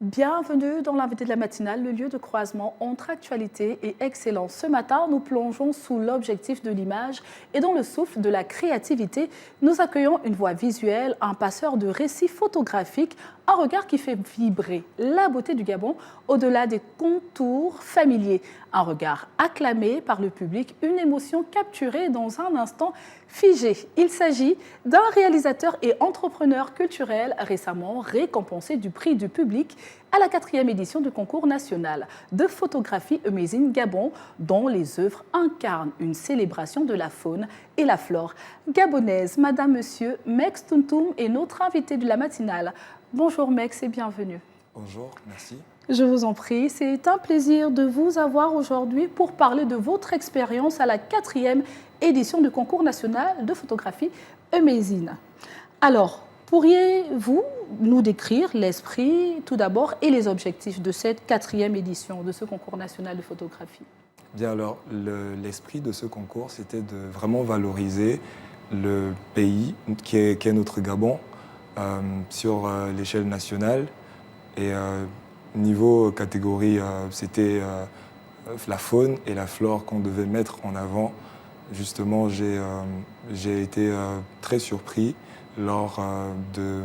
Bienvenue dans l'invité de la matinale, le lieu de croisement entre actualité et excellence. Ce matin, nous plongeons sous l'objectif de l'image et dans le souffle de la créativité. Nous accueillons une voix visuelle, un passeur de récits photographiques, un regard qui fait vibrer la beauté du Gabon au-delà des contours familiers. Un regard acclamé par le public, une émotion capturée dans un instant figé. Il s'agit d'un réalisateur et entrepreneur culturel récemment récompensé du prix du public à la 4e édition du concours national de photographie Amazing Gabon, dont les œuvres incarnent une célébration de la faune et la flore gabonaise. Madame, Monsieur, Mex Tuntum est notre invité de la matinale. Bonjour Mex et bienvenue. Bonjour, merci. Je vous en prie, c'est un plaisir de vous avoir aujourd'hui pour parler de votre expérience à la 4e édition du concours national de photographie Amazing. Alors, pourriez-vous nous décrire l'esprit tout d'abord et les objectifs de cette 4e édition de ce concours national de photographie? Bien alors, l'esprit de ce concours, c'était de vraiment valoriser le pays qui est notre Gabon sur l'échelle nationale. Et niveau catégorie, c'était la faune et la flore qu'on devait mettre en avant. Justement, j'ai été très surpris lors de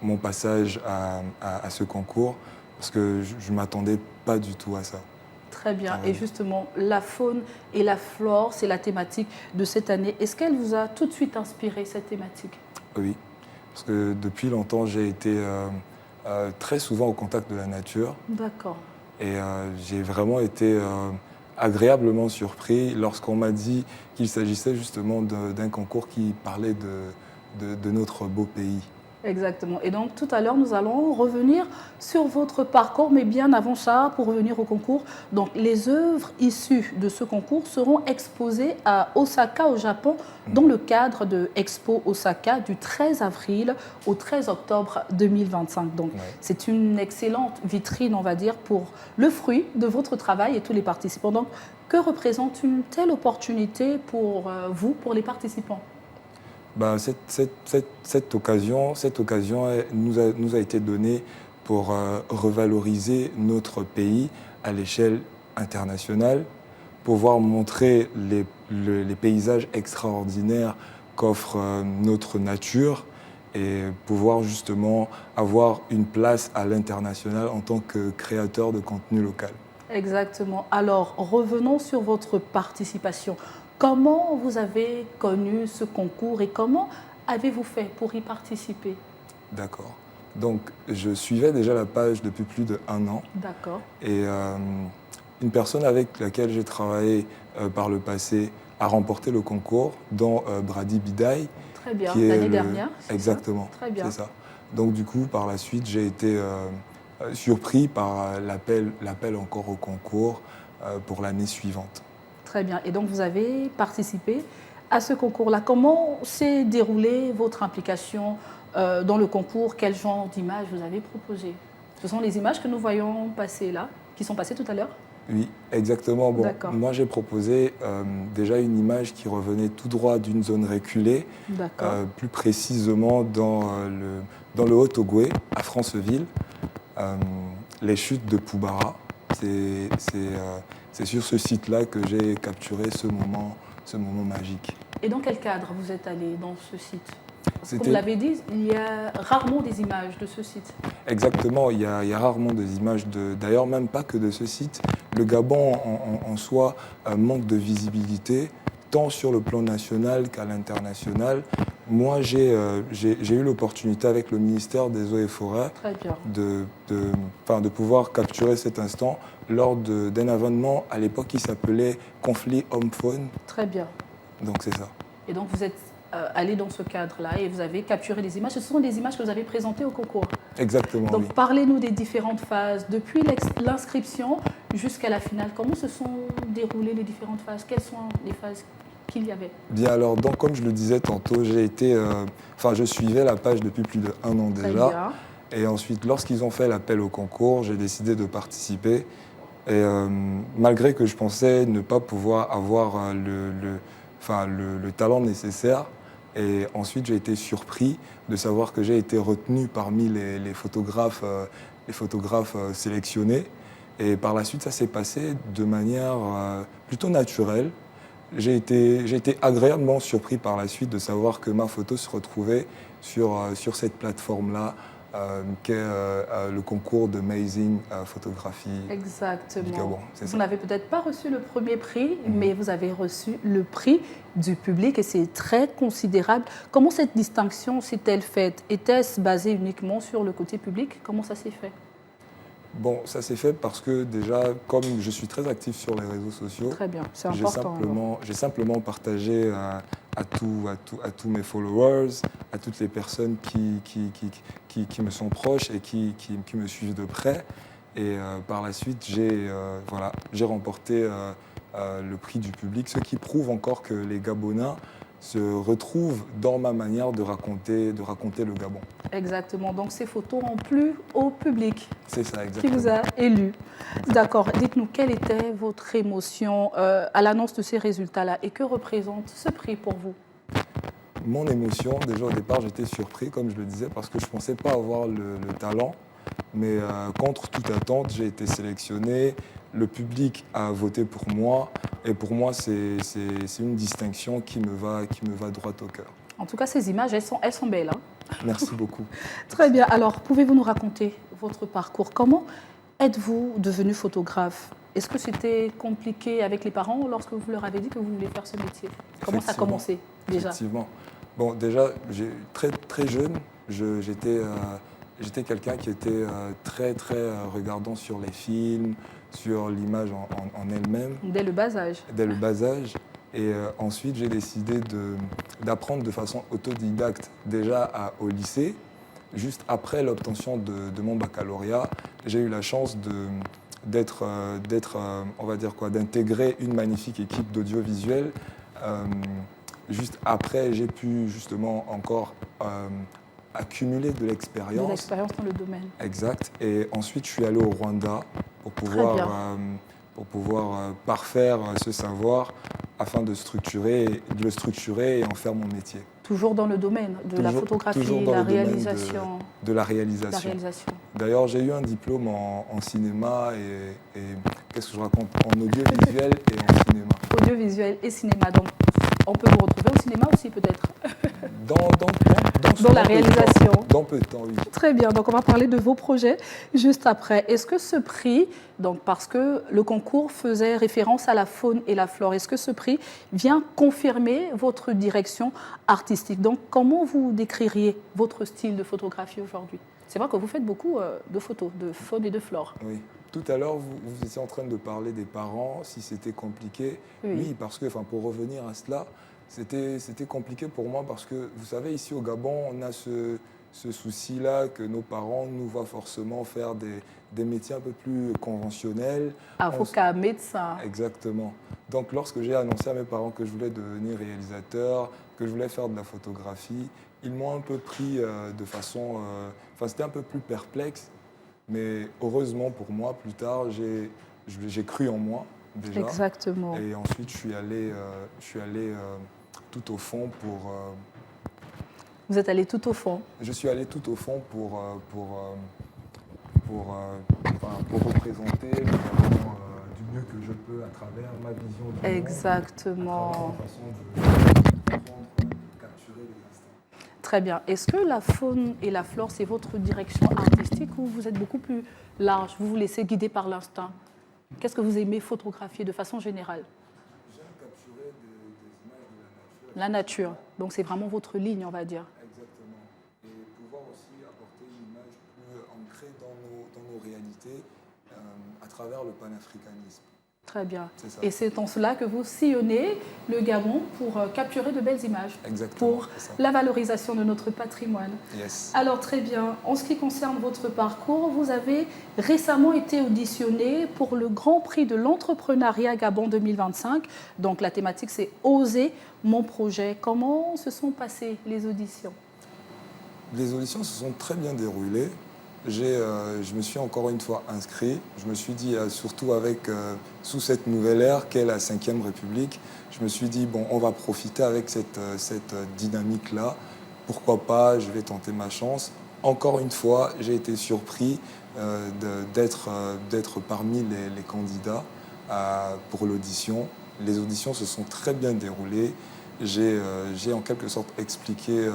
mon passage à ce concours parce que je ne m'attendais pas du tout à ça. Très bien. Et justement, la faune et la flore, c'est la thématique de cette année. Est-ce qu'elle vous a tout de suite inspiré, cette thématique? Oui, parce que depuis longtemps, j'ai été très souvent au contact de la nature. D'accord. Et j'ai vraiment été agréablement surpris lorsqu'on m'a dit qu'il s'agissait justement d'un concours qui parlait de notre beau pays. Exactement. Et donc, tout à l'heure, nous allons revenir sur votre parcours, mais bien avant ça, pour revenir au concours. Donc, les œuvres issues de ce concours seront exposées à Osaka, au Japon, dans le cadre de Expo Osaka du 13 avril au 13 octobre 2025. Donc, c'est une excellente vitrine, on va dire, pour le fruit de votre travail et tous les participants. Donc, que représente une telle opportunité pour vous, pour les participants? Ben, cette occasion nous a été donnée pour revaloriser notre pays à l'échelle internationale, pouvoir montrer les paysages extraordinaires qu'offre notre nature et pouvoir justement avoir une place à l'international en tant que créateur de contenu local. Exactement. Alors, revenons sur votre participation. Comment vous avez connu ce concours et comment avez-vous fait pour y participer? D'accord. Donc, je suivais déjà la page depuis plus d'1 an. D'accord. Et une personne avec laquelle j'ai travaillé par le passé a remporté le concours, dont Brady Bidaï. Très bien, l'année dernière. Exactement, très bien. c'est ça. Donc, du coup, par la suite, j'ai été surpris par l'appel encore au concours pour l'année suivante. Très bien. Et donc, vous avez participé à ce concours-là. Comment s'est déroulée votre implication dans le concours? Quel genre d'images vous avez proposé? Ce sont les images que nous voyons passer là, qui sont passées tout à l'heure? Oui, exactement. Bon, moi, j'ai proposé déjà une image qui revenait tout droit d'une zone reculée, plus précisément dans le Haut-Ogooué, à Franceville, les chutes de Poubara. C'est sur ce site-là que j'ai capturé ce moment magique. Et dans quel cadre vous êtes allé dans ce site? Comme vous l'avez dit, il y a rarement des images de ce site. Exactement, il y a rarement des images, d'ailleurs même pas que de ce site. Le Gabon en soi manque de visibilité, tant sur le plan national qu'à l'international. Moi, j'ai eu l'opportunité avec le ministère des Eaux et Forêts de pouvoir capturer cet instant lors d'un événement à l'époque qui s'appelait Conflit Homme-Faune. Très bien. Donc c'est ça. Et donc vous êtes allé dans ce cadre-là et vous avez capturé des images. Ce sont des images que vous avez présentées au concours. Exactement. Donc oui. Parlez-nous des différentes phases, depuis l'inscription jusqu'à la finale. Comment se sont déroulées les différentes phases? Quelles sont les phases qu'il y avait? Bien alors, donc, comme je le disais tantôt, je suivais la page depuis plus d'1 an déjà. Très bien. Et ensuite, lorsqu'ils ont fait l'appel au concours, j'ai décidé de participer. Et malgré que je pensais ne pas pouvoir avoir le talent nécessaire, et ensuite j'ai été surpris de savoir que j'ai été retenu parmi les photographes les photographes sélectionnés. Et par la suite, ça s'est passé de manière plutôt naturelle. J'ai été agréablement surpris par la suite de savoir que ma photo se retrouvait sur cette plateforme-là, qu'est le concours de Amazing Photographie Exactement. du Gabon. Vous n'avez peut-être pas reçu le premier prix, mais vous avez reçu le prix du public et c'est très considérable. Comment cette distinction s'est-elle faite? Était-ce basé uniquement sur le côté public? Comment ça s'est fait? Bon, ça s'est fait parce que déjà, comme je suis très actif sur les réseaux sociaux, Très bien, c'est important. j'ai simplement partagé à tous mes followers, à toutes les personnes qui me sont proches et qui me suivent de près. Et par la suite, j'ai remporté le prix du public, ce qui prouve encore que les Gabonais se retrouvent dans ma manière de raconter le Gabon. Exactement, donc ces photos ont plu au public. C'est ça, exactement. Qui vous a élu. D'accord, dites-nous, quelle était votre émotion à l'annonce de ces résultats-là et que représente ce prix pour vous? Mon émotion, déjà au départ, j'étais surpris, comme je le disais, parce que je ne pensais pas avoir le talent. Mais contre toute attente, j'ai été sélectionné. Le public a voté pour moi. Et pour moi, c'est une distinction qui me va droit au cœur. En tout cas, ces images, elles sont belles. Hein. Merci beaucoup. Très bien. Alors, pouvez-vous nous raconter votre parcours? Comment êtes-vous devenu photographe? Est-ce que c'était compliqué avec les parents lorsque vous leur avez dit que vous vouliez faire ce métier? Comment ça a commencé déjà? Effectivement. Bon, déjà, très jeune, j'étais quelqu'un qui était très regardant sur les films, sur l'image en elle-même. Dès le bas âge. Dès le bas âge. Et ensuite, j'ai décidé d'apprendre de façon autodidacte déjà au lycée. Juste après l'obtention de mon baccalauréat, j'ai eu la chance d'intégrer une magnifique équipe d'audiovisuel. Juste après, j'ai pu justement encore accumuler de l'expérience. De l'expérience dans le domaine. Exact. Et ensuite, je suis allé au Rwanda pour pouvoir parfaire ce savoir afin de le structurer et en faire mon métier. Toujours dans le domaine de la photographie, la réalisation. De la réalisation. D'ailleurs, j'ai eu un diplôme en cinéma et qu'est-ce que je raconte? En audiovisuel et en cinéma. Audiovisuel et cinéma. Donc, on peut vous retrouver au cinéma aussi peut-être? Dans la réalisation. Dans peu de temps, oui. Très bien, donc on va parler de vos projets juste après. Est-ce que ce prix, donc parce que le concours faisait référence à la faune et la flore, est-ce que ce prix vient confirmer votre direction artistique? Donc comment vous décririez votre style de photographie aujourd'hui? C'est vrai que vous faites beaucoup de photos de faune et de flore. Oui. Tout à l'heure, vous étiez en train de parler des parents, si c'était compliqué. Oui, parce que, pour revenir à cela, c'était compliqué pour moi parce que, vous savez, ici au Gabon, on a ce souci-là que nos parents nous voient forcément faire des métiers un peu plus conventionnels. Avocat, médecin. Exactement. Donc, lorsque j'ai annoncé à mes parents que je voulais devenir réalisateur, que je voulais faire de la photographie, ils m'ont un peu pris de façon... c'était un peu plus perplexe. Mais heureusement pour moi, plus tard, j'ai cru en moi déjà. Exactement. Et ensuite, je suis allé tout au fond pour... Vous êtes allé tout au fond? Je suis allé tout au fond pour représenter le Gabon du mieux que je peux à travers ma vision du monde. Exactement. À travers ma façon de capturer les instants. Très bien. Est-ce que la faune et la flore, c'est votre direction artistique ou vous êtes beaucoup plus large? Vous vous laissez guider par l'instinct? Qu'est-ce que vous aimez photographier de façon générale? J'aime capturer des images de la nature. Donc c'est vraiment votre ligne, on va dire. Exactement. Et pouvoir aussi apporter une image plus ancrée dans nos réalités à travers le panafricanisme. Très bien. Et c'est en cela que vous sillonnez le Gabon pour capturer de belles images. Exactement, pour la valorisation de notre patrimoine. Yes. Alors très bien, en ce qui concerne votre parcours, vous avez récemment été auditionné pour le Grand Prix de l'entrepreneuriat Gabon 2025. Donc la thématique c'est « Oser mon projet ». Comment se sont passées les auditions? Les auditions se sont très bien déroulées. Je me suis encore une fois inscrit. Je me suis dit, surtout sous cette nouvelle ère qu'est la Ve République, je me suis dit, bon, on va profiter avec cette dynamique-là. Pourquoi pas, je vais tenter ma chance. Encore une fois, j'ai été surpris d'être parmi les candidats pour l'audition. Les auditions se sont très bien déroulées. J'ai en quelque sorte expliqué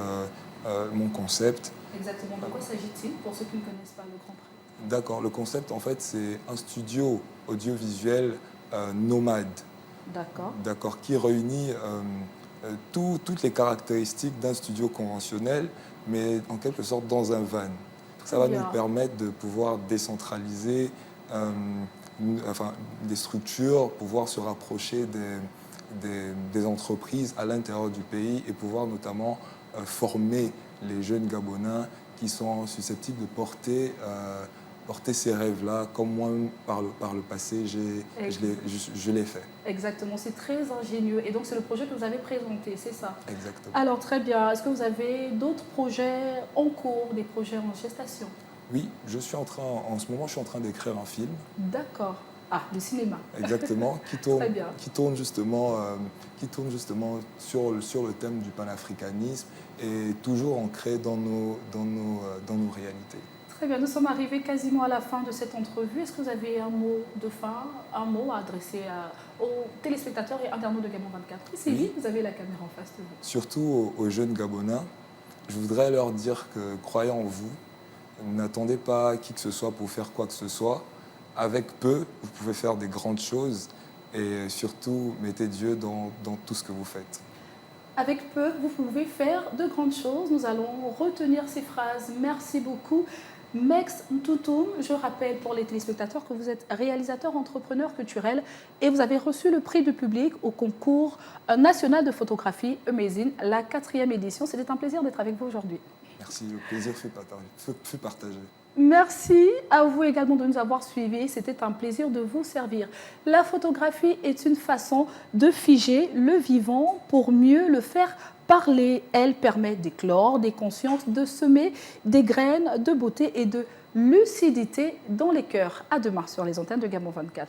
mon concept. Exactement. De quoi s'agit-il pour ceux qui ne connaissent pas le Grand Prix? D'accord, le concept en fait c'est un studio audiovisuel nomade. D'accord. D'accord, qui réunit toutes les caractéristiques d'un studio conventionnel, mais en quelque sorte dans un van. Ça va bien. nous permettre de pouvoir décentraliser des structures, pouvoir se rapprocher des entreprises à l'intérieur du pays et pouvoir notamment former les jeunes Gabonais qui sont susceptibles de porter ces rêves-là, comme moi, par le passé, je l'ai fait. Exactement, c'est très ingénieux. Et donc, c'est le projet que vous avez présenté, c'est ça? Exactement. Alors, très bien. Est-ce que vous avez d'autres projets en cours, des projets en gestation? Oui, en ce moment, je suis en train d'écrire un film. D'accord. Ah, du cinéma. Exactement, Très bien. qui tourne justement sur le thème du panafricanisme et toujours ancré dans nos réalités. Très bien, nous sommes arrivés quasiment à la fin de cette entrevue. Est-ce que vous avez un mot de fin, un mot à adresser aux téléspectateurs et internautes de Gabon 24? C'est Oui. vous avez la caméra en face de vous. Surtout aux jeunes Gabonais, je voudrais leur dire que croyez en vous, n'attendez pas qui que ce soit pour faire quoi que ce soit. Avec peu, vous pouvez faire des grandes choses et surtout mettez Dieu dans tout ce que vous faites. Avec peu, vous pouvez faire de grandes choses. Nous allons retenir ces phrases. Merci beaucoup. Mex Ntoutoum, je rappelle pour les téléspectateurs que vous êtes réalisateur, entrepreneur culturel et vous avez reçu le prix du public au concours national de photographie Amazing, la 4e édition. C'était un plaisir d'être avec vous aujourd'hui. Merci, le plaisir fut partagé. Merci à vous également de nous avoir suivis. C'était un plaisir de vous servir. La photographie est une façon de figer le vivant pour mieux le faire parler. Elle permet d'éclore des consciences, de semer des graines de beauté et de lucidité dans les cœurs. À demain sur les antennes de Gabon 24.